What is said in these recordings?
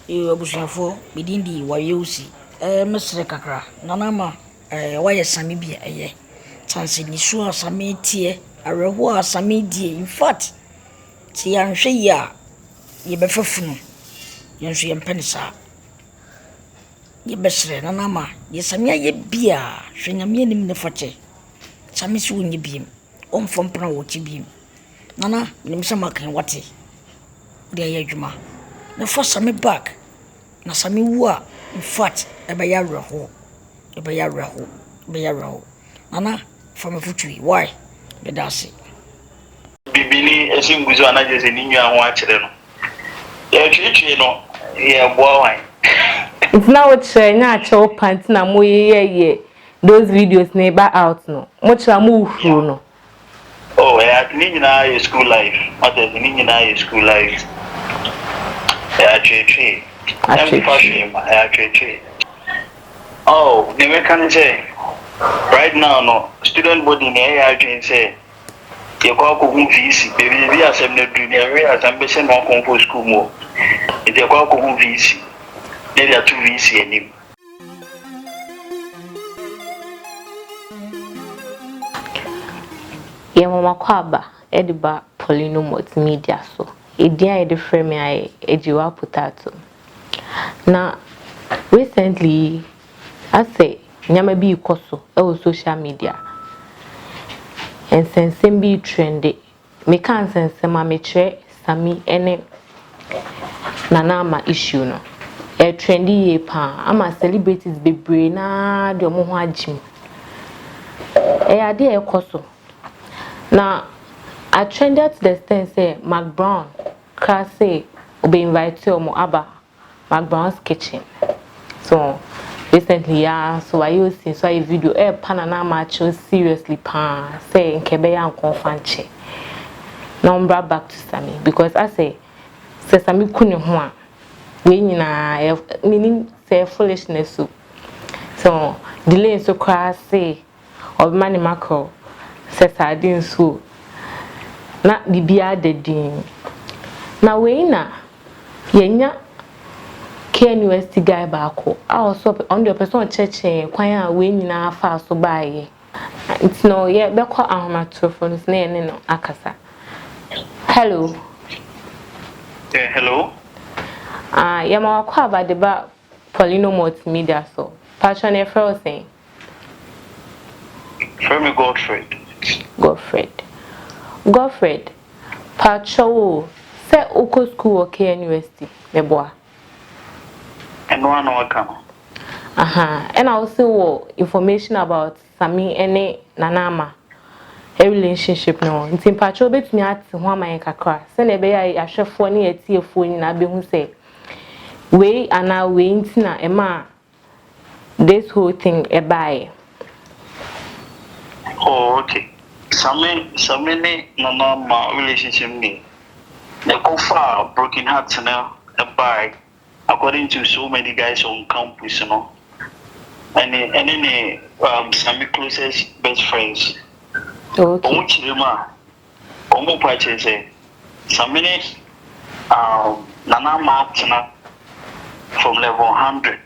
Obusuafo bidindi wayeusi mesre kakra Nana Ama wayɛ Sammy bi ɛyɛ chance ni so Sammy tie areho Sammy die in fact ti yanhwɛ yi a ye bɛfafunu yenso yempɛ ne saa ye bɛsrɛ Nana Ama ye Sammy ayɛ bia hwɛ nyame anim ne fakyɛ Sammy so nyi biem omfom pran wo ti biem Nana nim sɛ makan wate de ayɛ adwuma na for Sammy back na Sammy wu a in fact ebe ya reho Nana from futui why be dasi bibini esim guzo anaje se ninyu anwo akere no ya twetwe no ya boa wan it's now what nya acho pant na mo ye those videos na ba out no mo chira mo uhuru no oh ya ninyina ya school life what is ninyina ya school life ya twetwe oh they can say right now no student body na ya dream say you call ko visi baby asem na du na we asem be say no kon school mo e dey call ko visi dey there two visi anim ye mama kwaba ediba Poleeno Multimedia so edian e dey frame ai ejiwa potato na recently I say nyama bi ikoso e social media and sensem bi trendy me kan sensem a me kire Sammy ene Nana Ama issue no e trendy ye pa ama celebrities bebre na de omo ho agim e ade e koso na I trended to the extent say Mac Brown say obe invite omo aba Mac Brown's kitchen so recently so I use so I video Nana Ama seriously pa say nkebe ya nkonfanche number back to Sammy because I say Sammy kunu ho a we nyina meaning say foolishness so delay so cry say of money macro say sardine so na bibia dedin na we na yenya KNUST guy baako also on the person cheche kwan a we nyina fa so baaye it's no yeah bekọ ahomatrofo na ene no akasa hello hello yeah ma wakọ abadeba Poleeno Multimedia so patron e fro saying from Godfred patro say oko school o KNUST meboa and one come and I also information about Sammy and Nana Ama a relationship no ntin patro betumi ate ho aman kakra se na be ya ahwefo ne atiefo ni na be hu say we ana we ntina ema this whole thing e buy oh okay Sammy ne Nana Ama relationship ni the go far broken hearts now a buy according to so many guys on campus, you know, and then Sammy closest best friends. Okay. Sammy Nana Ama from level 100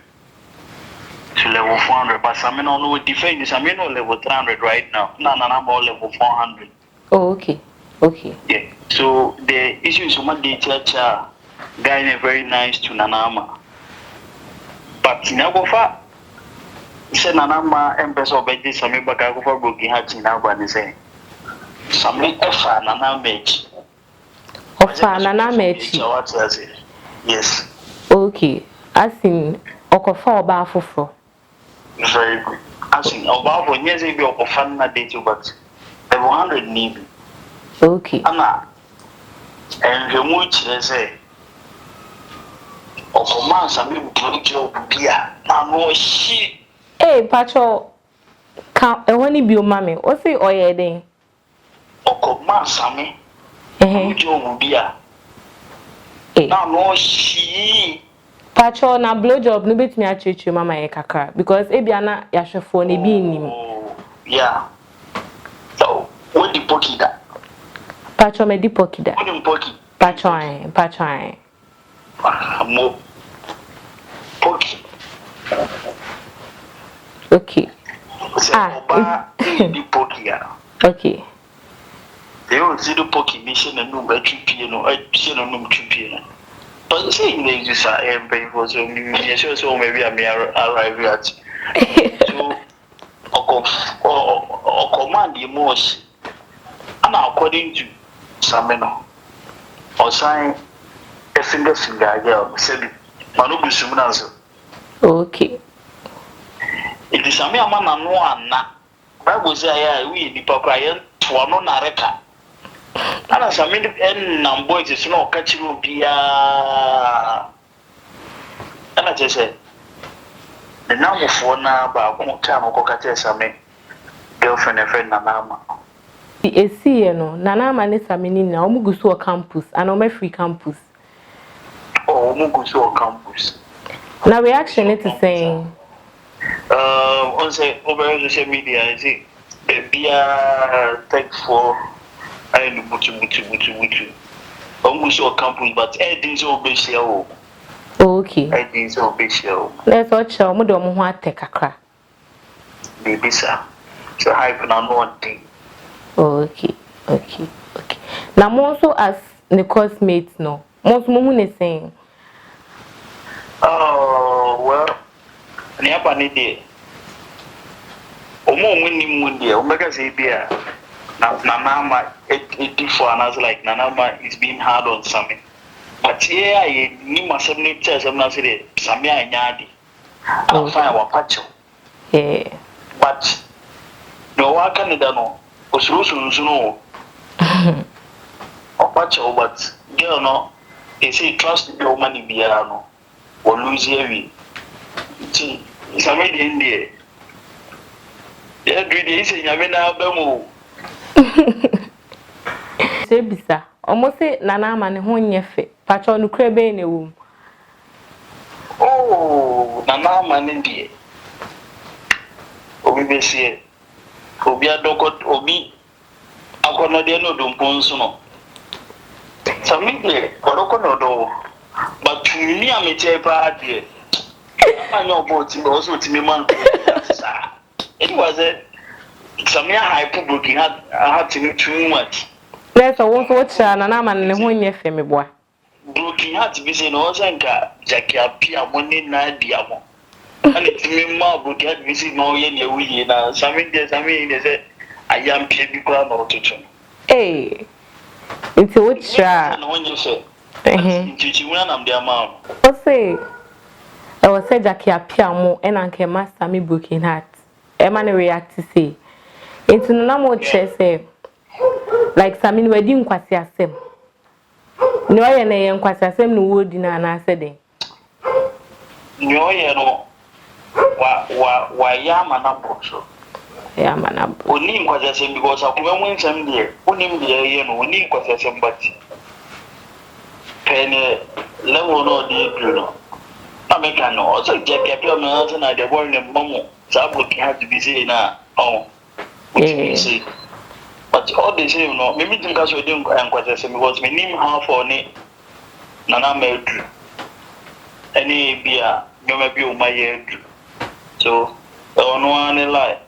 to level 400, but Sammy no defend. Sammy no level 300 right now. Nana Ama level 400. Oh, okay. Yeah. So the issue is someone the church guy is very nice to Nana Ama. But never far. Say Nana Ama empress obedi Sammy baka go for broken heart now but say Sammy efa Nana match. Ofa Nana match. Yes. Okay. As in okofa oba afoforo. Very good. As in oba for nyeze bi okofa na date but level 100 need. Okay. Ana and the much say of man Sammy will job bia na no shi Pacho ka ehoni bi o mame o say oye den of man Sammy job bia na no shi Pacho na blow job no betimi achechu mama ye kakra because ebia na yahwefo na bi nim yeah so what the pokida Pacho me di pokida what the poki Pacho mo Okay. Oba di pokia. Okay. They don't see the poki mission and no battery no, I see no trip. But saying they just are paying for so many so maybe I may arrive at. So, or command the most. And according to Sameno, or sign a finger girl, said Manubu Sumunanzo. Okay. It is Sammy Ama Ama. Bible say we the Papa to one nareka. And as I mean, and boys is no catching Bia. And I just said, the number for now, but one time I got Sammy girlfriend and friend Nana Ama. See, no, Nana Ama ne Sammy Nina, Omugusu campus, and Ome free campus. Oh, Omugusu campus. Now, reaction it is saying, on say over social media, is it Bia tech for I know mutu. Omugusu campus, but Eddie's obesio. Okay. Eddie's obesio. Let's watch our Mudomo take a crack. Baby, sir. So I can one thing. Okay. Now, more so as the cosmates, no. Most women is saying, Oh, well, never need Omo winning Mundia, Omega Zabia. Nana Ama, it for another like Nana Ama is being hard on Sammy. But yeah, I need my 70 chairs. I'm not saying Sammy and Yadi. I'll find our patch. yeah. But no one can know. No. Or patch, but girl, no. They say trust your money, Biano. Or lose heavy. See, it's already in there. Yeah, do this in Yamina Bemo. Say, Bisa, almost say Nana Ama ne ho nye fe. Patcho no krebe ne wom. Oh, Nana Ama ne die. Obi besie. Obi adokot obi akono de no domponso no. Sammy de odokono do. But to me am eche pa de. Anyo boti also to me man. It was a Sammy hype booking had to too much. Let's watch Nana Ama ne ho nye fe me boa. Broken had to be saying also Jackie appear money na diamo. And it's me more book had visit no ye na Sammy they say I am paid because no to. Hey, it's a watch. No one you say. Teaching one am the amount. What say? I was said Jackie appear more and Uncle Master me broken heart. Emma react to say. It's no more say like Sammy wedding kwasi asem. No ye na ye kwasi asem no wodi na na asede. No ye no wa ya manabo so. Ya manabo. Oni kwasi asem because akuma mun sam there. Oni mde ye no oni kwasi asem but. Pene level no dey do no. American no also Jackie appear me also na the boy ne momo. So book had to be say na oh. Say. But all the same, no, maybe think as we didn't because my name half on it, Nana Meldrew. Any beer, you may be my year. So, on one lie.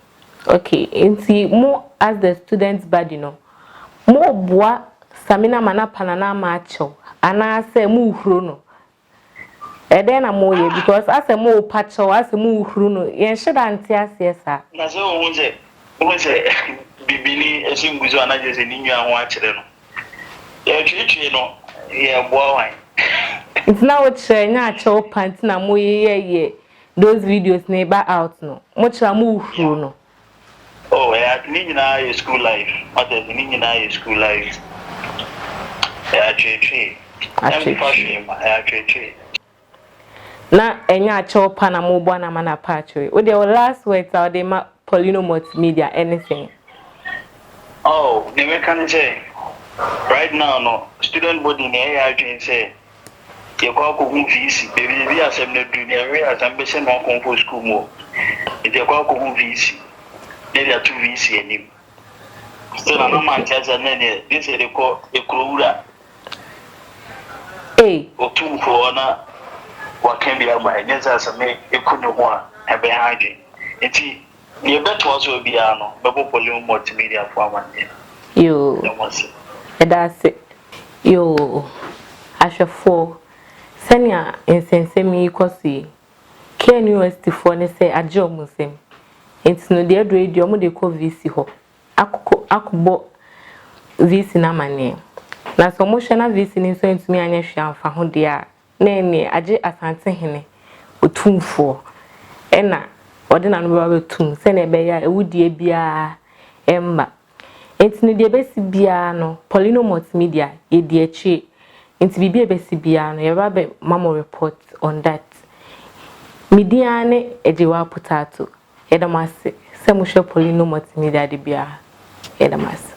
Okay, and see more as the students body no. More bois Sammy Nana Ama macho, and I say move no. And then I'm more because as a more patcho, as a move no, yen should antias, yes, sir. That's all one say, Bibini, as soon as I just in India and watch them. Yeah, you know, yeah, boy. It's now what natural pants na mo ye those videos never out no. Much la move no. Oh, yeah, Nina school life. What is Nina school life? Yeah, actually. Na enya cho pa na mo bua na mana patch. With your last words are they ma Poleeno Multimedia anything. Oh, they can say right now no student body in AI can say you call VC baby we are some junior we are some person on compo school mo. If you call VC, there are two VC and so no man just and then this is the call a crowda. Hey, Otumfour na what can be my yes as a me you couldn't want a behind eti ye beto also bia no bebo Poleeno Multimedia for amane yo edase yo ahwefo senia ensensemi ikosi KNUST for ne say agye omusem enti no de adredio mo de ko VC ho akobọ VC na mane na so mo hwe na VC ni so entumi anya hwe amfa ho de a na ene agye asante hene Otumfour ena ode na no ba betum se na ebe ya ewudie bia emma enti no de besi bia no Poleeno Multimedia ye de achi enti bibia besi bia no ye ba be mamo report on that media ne ejewa potato edamase se mo hwe Poleeno Multimedia de bia edamase